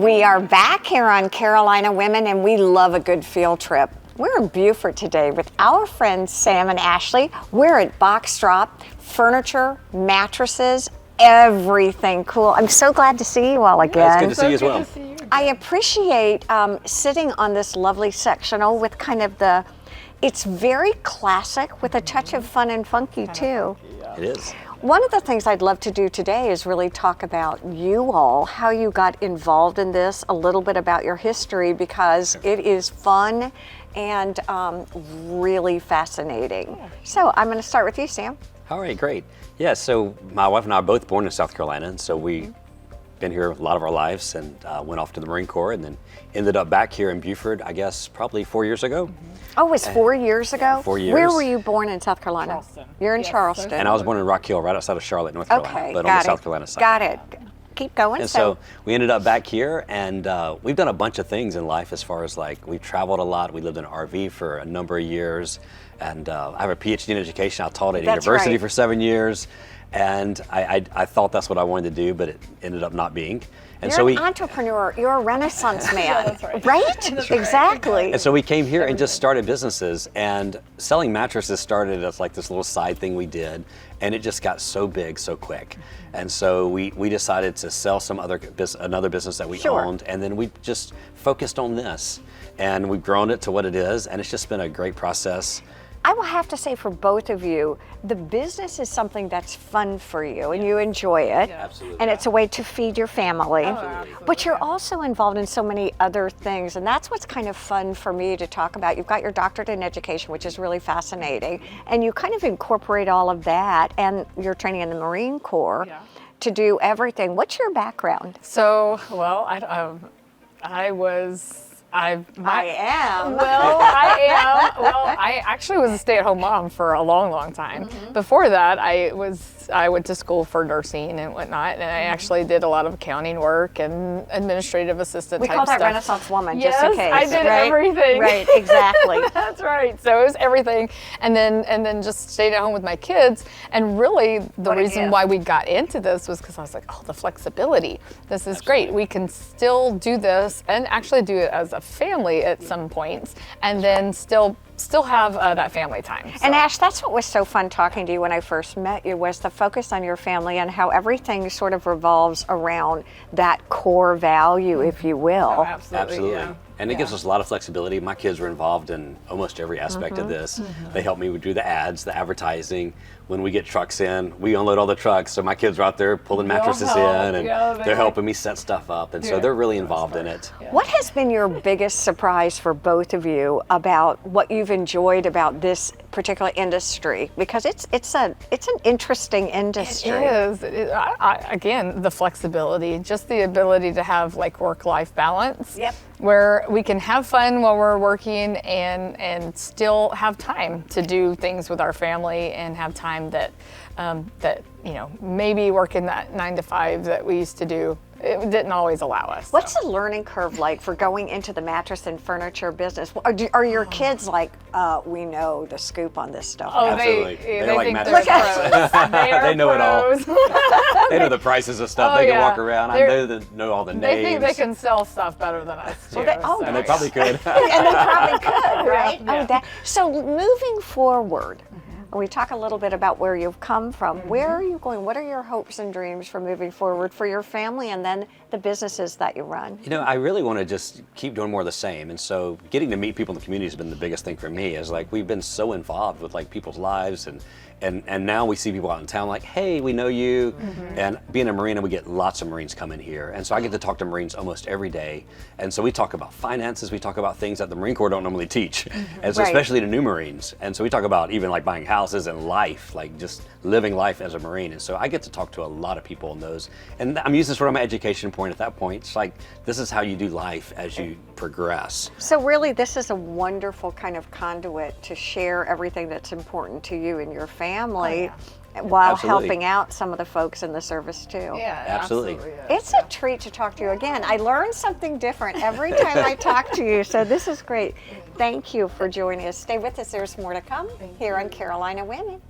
We are back here on Carolina Women, and we love a good field trip. We're in Beaufort today with our friends Sam and Ashley. We're at BoxDrop, furniture, mattresses, everything cool. I'm so glad to see you all again. It's good to see you as well. I appreciate sitting on this lovely sectional with kind of it's very classic with a touch of fun and funky too. It is. One of the things I'd love to do today is really talk about you all, how you got involved in this, a little bit about your history, because it is fun and really fascinating. So I'm going to start with you, Sam. All right, great. Yeah, so my wife and I are both born in South Carolina, and so we've been here a lot of our lives, and went off to the Marine Corps, and then ended up back here in Beaufort, I guess, probably 4 years ago. Oh, it was 4 years ago? 4 years. Where were you born in South Carolina? Charleston. You're in Charleston. And I was born in Rock Hill, right outside of Charlotte, North Carolina, Okay, but got on the it. South Carolina side. Got it. Keep going. And so we ended up back here, and we've done a bunch of things in life as far as like, we've traveled a lot. We lived in an RV for a number of years, and I have a PhD in education. I taught at That's university right. for 7 years, and I thought that's what I wanted to do, but it ended up not being. And You're so an entrepreneur. You're a Renaissance man. that's right. Right? Exactly. And so we came here and just started businesses, and selling mattresses started as like this little side thing we did, and it just got so big so quick. And so we decided to sell another business that we Sure. owned, and then we just focused on this, and we've grown it to what it is, and it's just been a great process. I will have to say for both of you, the business is something that's fun for you and you enjoy it. Absolutely. And it's a way to feed your family. Absolutely. But you're also involved in so many other things, and that's what's kind of fun for me to talk about. You've got your doctorate in education, which is really fascinating, and you kind of incorporate all of that and your training in the Marine Corps to do everything. What's your background? So, well, I am. I actually was a stay-at-home mom for a long, long time. Before that, I went to school for nursing and whatnot, and I actually did a lot of accounting work and administrative assistant We type call that stuff. Renaissance woman, Yes, just in case. I did right? everything. Right, exactly. That's right. So it was everything, and then just stayed at home with my kids. And really, the What a reason gift. why we got into this was because I was like, oh, the flexibility. This is great. We can still do this and actually do it as a family at some points, and then still have that family time. So. And Ash, that's what was so fun talking to you when I first met you, was the focus on your family and how everything sort of revolves around that core value, if you will. Oh, absolutely. Yeah. And it gives us a lot of flexibility. My kids were involved in almost every aspect of this. They helped me do the ads, the advertising. When we get trucks in, we unload all the trucks. So my kids are out there pulling mattresses in, and they're helping me set stuff up. And so they're really involved in it. What has been your biggest surprise for both of you about what you've enjoyed about this particular industry? Because it's an interesting industry. It is. Again, the flexibility, just the ability to have like work-life balance. Yep. Where we can have fun while we're working and still have time to do things with our family, and have time that maybe working that 9 to 5 that we used to do, it didn't always allow us. What's the learning curve like for going into the mattress and furniture business? Are your kids like, we know the scoop on this stuff? Oh, Absolutely. they They're like think mattress they're pros. They know it all. pros. They know the prices of stuff. Oh, they can yeah. walk around. I know all the names. They think they can sell stuff better than us too. And they probably could. And they probably could, right? Yeah. Oh, so moving forward, we talk a little bit about where you've come from. Where are you going? What are your hopes and dreams for moving forward for your family and then the businesses that you run? You know, I really want to just keep doing more of the same. And so getting to meet people in the community has been the biggest thing for me. Is like, we've been so involved with like people's lives, and now we see people out in town like, hey, we know you. And being a Marine, we get lots of Marines coming here. And so I get to talk to Marines almost every day. And so we talk about finances, we talk about things that the Marine Corps don't normally teach. And so Right. especially to new Marines. And so we talk about even like buying houses and life, like just living life as a Marine. And so I get to talk to a lot of people in those. And I'm using sort of my education point at that point. It's like, this is how you do life as you progress. So really, this is a wonderful kind of conduit to share everything that's important to you and your family while Absolutely. helping out some of the folks in the service too. Yeah, Absolutely. It's a treat to talk to you again. I learn something different every time I talk to you, so this is great. Thank you for joining us. Stay with us. There's more to come here on Carolina Women.